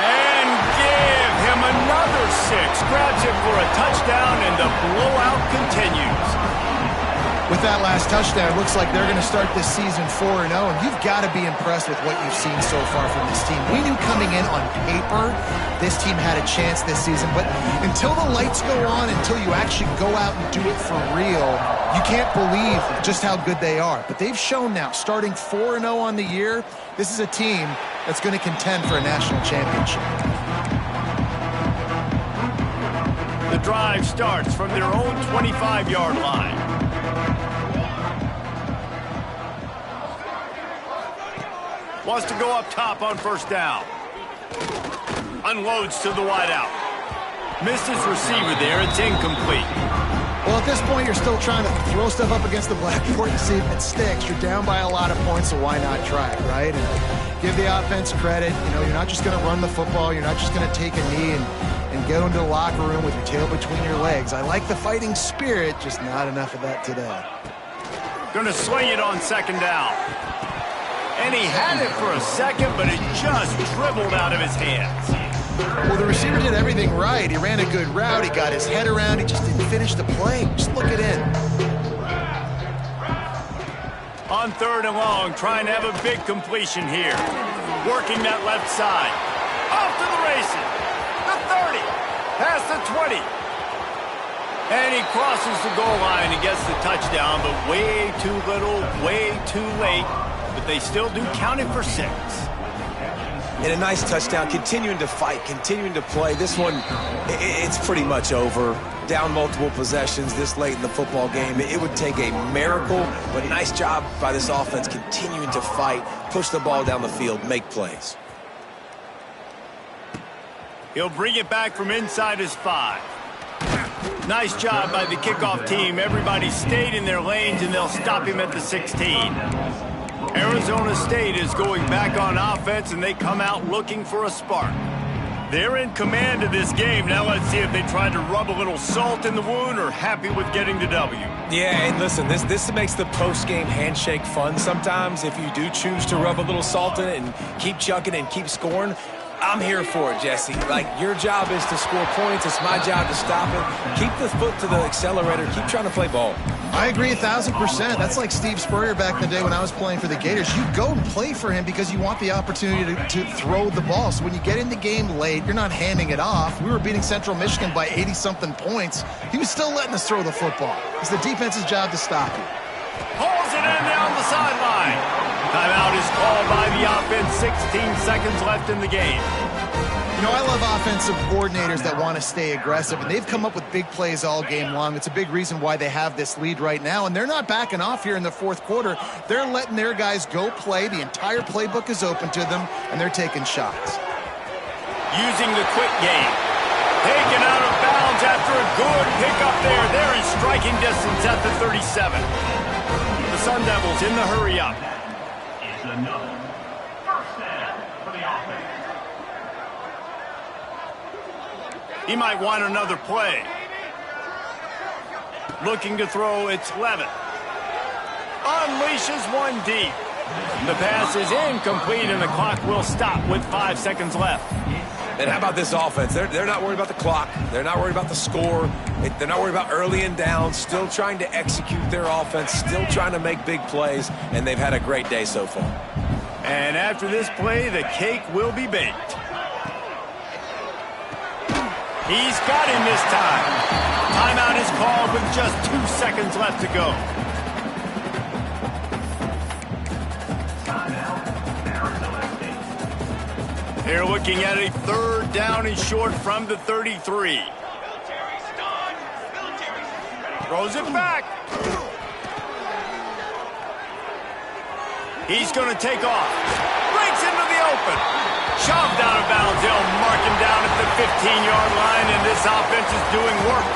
And give him another 6. Grabs it for a touchdown, and the blowout continues. With that last touchdown, it looks like they're going to start this season 4-0, and you've got to be impressed with what you've seen so far from this team. We knew coming in on paper this team had a chance this season, but until the lights go on, until you actually go out and do it for real, you can't believe just how good they are. But they've shown now, starting 4-0 on the year, this is a team that's going to contend for a national championship. The drive starts from their own 25-yard line. Wants to go up top on first down. Unloads to the wideout. Missed his receiver there. It's incomplete. Well, at this point, you're still trying to throw stuff up against the blackboard to see if it sticks. You're down by a lot of points, so why not try it, right? And give the offense credit. You know, you're not just going to run the football. You're not just going to take a knee and go into the locker room with your tail between your legs. I like the fighting spirit, just not enough of that today. Going to swing it on second down. And he had it for a second, but it just dribbled out of his hands. Well, the receiver did everything right. He ran a good route. He got his head around. He just didn't finish the play. Just look it in. On third and long, trying to have a big completion here. Working that left side. Off to the races. The 30. Past the 20. And he crosses the goal line and gets the touchdown, but way too little, way too late. But they still do count it for 6. And a nice touchdown, continuing to fight, continuing to play. This one, it's pretty much over. Down multiple possessions this late in the football game. It would take a miracle, but nice job by this offense continuing to fight, push the ball down the field, make plays. He'll bring it back from inside his 5. Nice job by the kickoff team. Everybody stayed in their lanes, and they'll stop him at the 16. Arizona State is going back on offense, and they come out looking for a spark. They're in command of this game. Now let's see if they try to rub a little salt in the wound or happy with getting the W. Yeah, and listen, this makes the post-game handshake fun sometimes. If you do choose to rub a little salt in it and keep chucking and keep scoring, I'm here for it, Jesse. Like, your job is to score points. It's my job to stop it. Keep the foot to the accelerator. Keep trying to play ball. I agree 1,000%. That's like Steve Spurrier back in the day when I was playing for the Gators. You go and play for him because you want the opportunity to throw the ball. So when you get in the game late, you're not handing it off. We were beating Central Michigan by 80-something points. He was still letting us throw the football. It's the defense's job to stop you. Pulls it in down the sideline. Timeout is called by the offense. 16 seconds left in the game. You know, I love offensive coordinators that want to stay aggressive, and they've come up with big plays all game long. It's a big reason why they have this lead right now, and they're not backing off here in the fourth quarter. They're letting their guys go play. The entire playbook is open to them, and they're taking shots. Using the quick game. Taken out of bounds after a good pickup there. They're in striking distance at the 37. The Sun Devils in the hurry up. It's another first down for the offense. He might want another play. Looking to throw, it's Levitt. Unleashes one deep. The pass is incomplete, and the clock will stop with 5 seconds left. And how about this offense? They're not worried about the clock. They're not worried about the score. They're not worried about early and down. Still trying to execute their offense. Still trying to make big plays. And they've had a great day so far. And after this play, the cake will be baked. He's got him this time. Timeout is called with just 2 seconds left to go. They're looking at a third down and short from the 33. Throws it back. He's going to take off. Breaks into the open. Shoved out of bounds. They'll mark him down at the 15-yard line, and this offense is doing work.